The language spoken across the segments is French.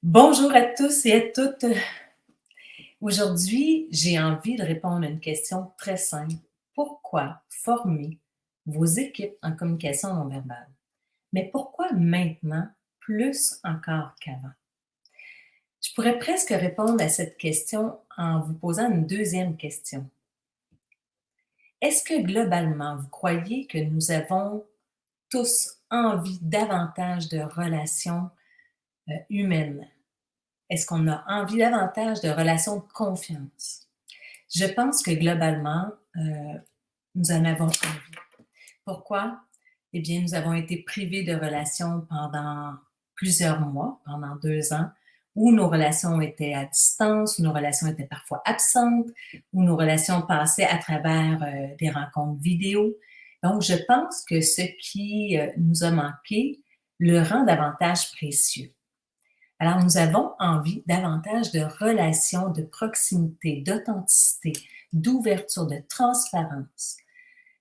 Bonjour à tous et à toutes. Aujourd'hui, j'ai envie de répondre à une question très simple. Pourquoi former vos équipes en communication non verbale? Mais pourquoi maintenant plus encore qu'avant? Je pourrais presque répondre à cette question en vous posant une deuxième question. Est-ce que globalement, vous croyez que nous avons tous envie davantage de relations humaines? Est-ce qu'on a envie davantage de relations de confiance? Je pense que globalement, nous en avons envie. Pourquoi? Eh bien, nous avons été privés de relations pendant plusieurs mois, pendant 2 ans, où nos relations étaient à distance, où nos relations étaient parfois absentes, où nos relations passaient à travers, des rencontres vidéo. Donc je pense que ce qui, nous a manqué le rend davantage précieux. Alors, nous avons envie davantage de relations de proximité, d'authenticité, d'ouverture, de transparence.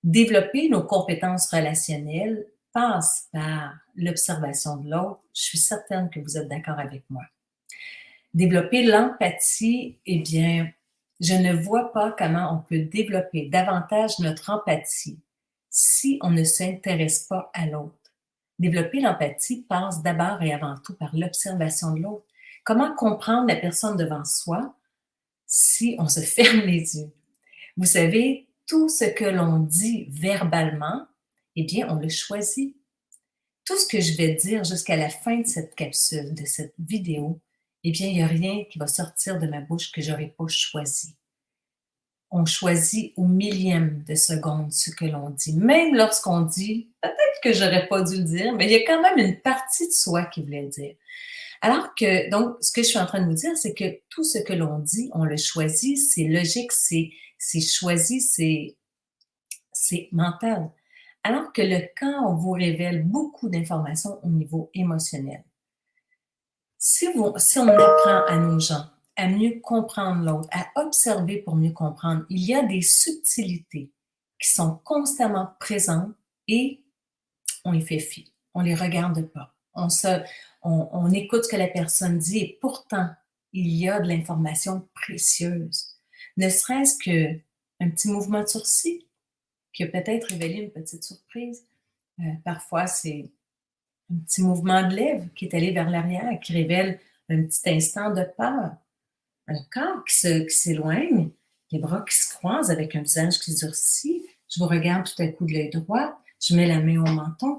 Développer nos compétences relationnelles passe par l'observation de l'autre. Je suis certaine que vous êtes d'accord avec moi. Développer l'empathie, eh bien, je ne vois pas comment on peut développer davantage notre empathie si on ne s'intéresse pas à l'autre. Développer l'empathie passe d'abord et avant tout par l'observation de l'autre. Comment comprendre la personne devant soi si on se ferme les yeux? Vous savez, tout ce que l'on dit verbalement, eh bien, on le choisit. Tout ce que je vais dire jusqu'à la fin de cette capsule, de cette vidéo, eh bien, il n'y a rien qui va sortir de ma bouche que je n'aurais pas choisi. On choisit au millième de seconde ce que l'on dit. Même lorsqu'on dit, peut-être que j'aurais pas dû le dire, mais il y a quand même une partie de soi qui voulait le dire. Alors que, donc, ce que je suis en train de vous dire, c'est que tout ce que l'on dit, on le choisit, c'est logique, c'est choisi, c'est mental. Alors que le quand on vous révèle beaucoup d'informations au niveau émotionnel. Si on apprend à nos gens à mieux comprendre l'autre, à observer pour mieux comprendre, il y a des subtilités qui sont constamment présentes et on les fait fi. On les regarde pas. On écoute ce que la personne dit et pourtant, il y a de l'information précieuse. Ne serait-ce qu'un petit mouvement de sourcil qui a peut-être révélé une petite surprise. Parfois, c'est un petit mouvement de lèvres qui est allé vers l'arrière, qui révèle un petit instant de peur. Un corps qui s'éloigne, les bras qui se croisent avec un visage qui se durcit. Je vous regarde tout à coup de l'œil droit, je mets la main au menton.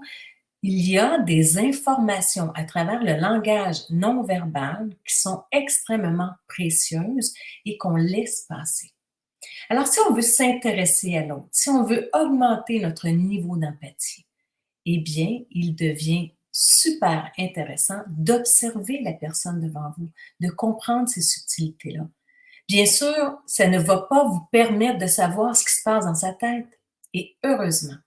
Il y a des informations à travers le langage non verbal qui sont extrêmement précieuses et qu'on laisse passer. Alors, si on veut s'intéresser à l'autre, si on veut augmenter notre niveau d'empathie, eh bien, il devient super intéressant d'observer la personne devant vous, de comprendre ces subtilités-là. Bien sûr, ça ne va pas vous permettre de savoir ce qui se passe dans sa tête, et heureusement.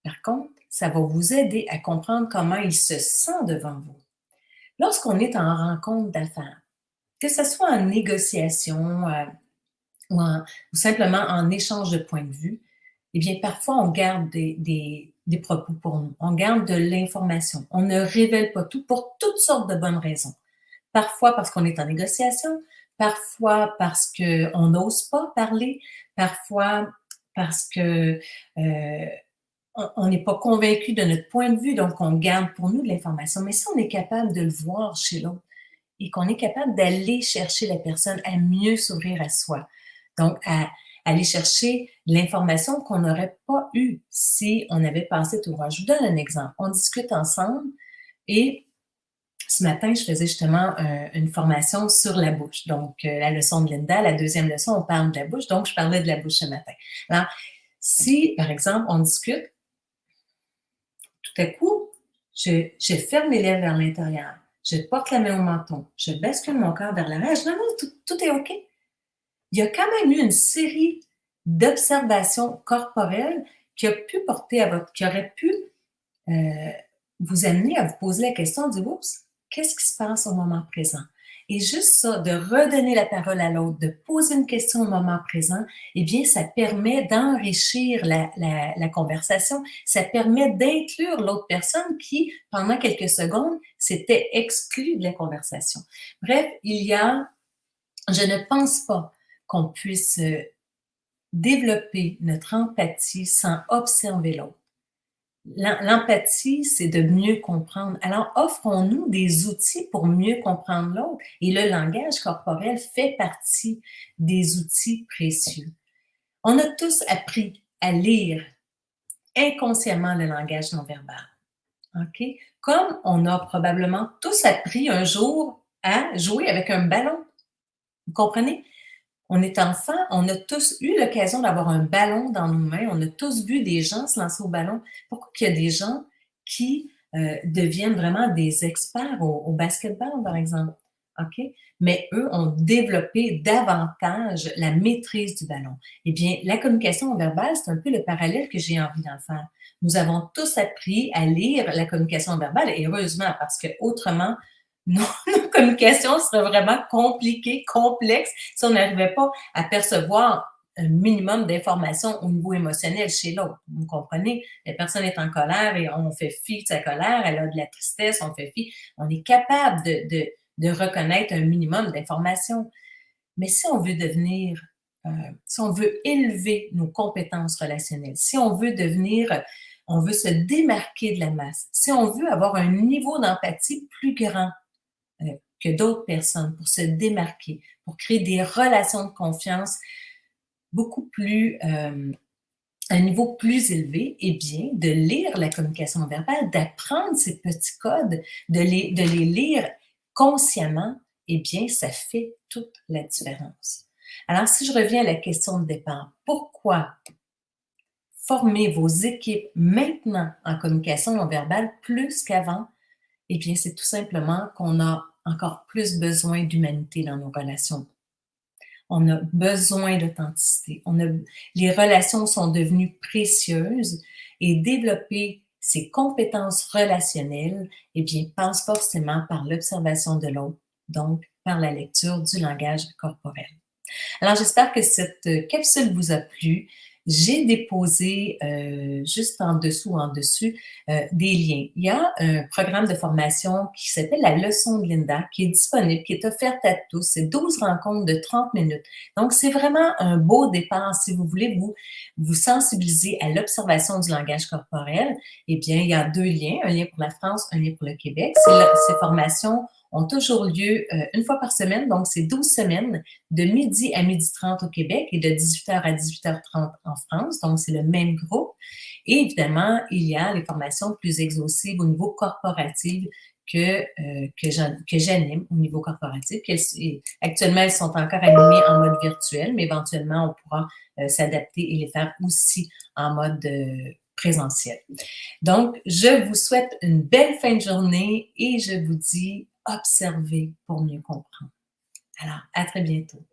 Par contre, ça va vous aider à comprendre comment il se sent devant vous. Lorsqu'on est en rencontre d'affaires, que ce soit en négociation ou simplement en échange de points de vue, eh bien, parfois, on garde des propos pour nous. On garde de l'information. On ne révèle pas tout pour toutes sortes de bonnes raisons. Parfois parce qu'on est en négociation, parfois parce qu'on n'ose pas parler, parfois parce que on n'est pas convaincu de notre point de vue, donc on garde pour nous de l'information. Mais si on est capable de le voir chez l'autre et qu'on est capable d'aller chercher la personne à mieux s'ouvrir à soi, donc à aller chercher l'information qu'on n'aurait pas eue si on avait passé tout droit. Je vous donne un exemple. On discute ensemble et ce matin, je faisais justement une formation sur la bouche. Donc, la leçon de Linda, la deuxième leçon, on parle de la bouche. Donc, je parlais de la bouche ce matin. Alors, si, par exemple, on discute, tout à coup, je ferme les lèvres vers l'intérieur. Je porte la main au menton. Je bascule mon corps vers l'arrière. Je dis, non, non, tout est OK. Il y a quand même eu une série d'observations corporelles qui a pu porter à votre, qui aurait pu vous amener à vous poser la question de oups, qu'est-ce qui se passe au moment présent? Et juste ça, de redonner la parole à l'autre, de poser une question au moment présent, eh bien, ça permet d'enrichir la conversation, ça permet d'inclure l'autre personne qui, pendant quelques secondes, s'était exclue de la conversation. Bref, je ne pense pas qu'on puisse développer notre empathie sans observer l'autre. L'empathie, c'est de mieux comprendre. Alors, offrons-nous des outils pour mieux comprendre l'autre. Et le langage corporel fait partie des outils précieux. On a tous appris à lire inconsciemment le langage non verbal. OK? Comme on a probablement tous appris un jour à jouer avec un ballon. Vous comprenez? On est enfant, on a tous eu l'occasion d'avoir un ballon dans nos mains, on a tous vu des gens se lancer au ballon. Pourquoi qu'il y a des gens qui deviennent vraiment des experts au basketball, par exemple? OK? Mais eux ont développé davantage la maîtrise du ballon. Eh bien, la communication verbale, c'est un peu le parallèle que j'ai envie d'en faire. Nous avons tous appris à lire la communication verbale, et heureusement, parce que autrement, nos communications seraient vraiment compliquées, complexes, si on n'arrivait pas à percevoir un minimum d'informations au niveau émotionnel chez l'autre. Vous comprenez? La personne est en colère et on fait fi de sa colère, elle a de la tristesse, on fait fi. On est capable de reconnaître un minimum d'informations. Mais si on veut si on veut élever nos compétences relationnelles, si on veut on veut se démarquer de la masse, si on veut avoir un niveau d'empathie plus grand, que d'autres personnes, pour se démarquer, pour créer des relations de confiance beaucoup plus, à un niveau plus élevé, eh bien, de lire la communication verbale, d'apprendre ces petits codes, de les lire consciemment, eh bien, ça fait toute la différence. Alors, si je reviens à la question de départ, pourquoi former vos équipes maintenant en communication non verbale plus qu'avant? Eh bien, c'est tout simplement qu'on a encore plus besoin d'humanité dans nos relations. On a besoin d'authenticité. Les relations sont devenues précieuses et développer ces compétences relationnelles, eh bien, passe forcément par l'observation de l'autre, donc par la lecture du langage corporel. Alors, j'espère que cette capsule vous a plu. J'ai déposé juste en dessous, en dessus, des liens. Il y a un programme de formation qui s'appelle la leçon de Linda, qui est disponible, qui est offerte à tous. C'est 12 rencontres de 30 minutes. Donc, c'est vraiment un beau départ si vous voulez vous sensibiliser à l'observation du langage corporel. Eh bien, il y a 2 liens, un lien pour la France, un lien pour le Québec. Ces formations ont toujours lieu une fois par semaine, donc c'est 12 semaines, de midi à 12h30 au Québec et de 18h à 18h30 en France, donc c'est le même groupe. Et évidemment, il y a les formations plus exhaustives au niveau corporatif que j'anime au niveau corporatif. Actuellement, elles sont encore animées en mode virtuel, mais éventuellement, on pourra s'adapter et les faire aussi en mode présentiel. Donc, je vous souhaite une belle fin de journée et je vous dis observez pour mieux comprendre. Alors, à très bientôt.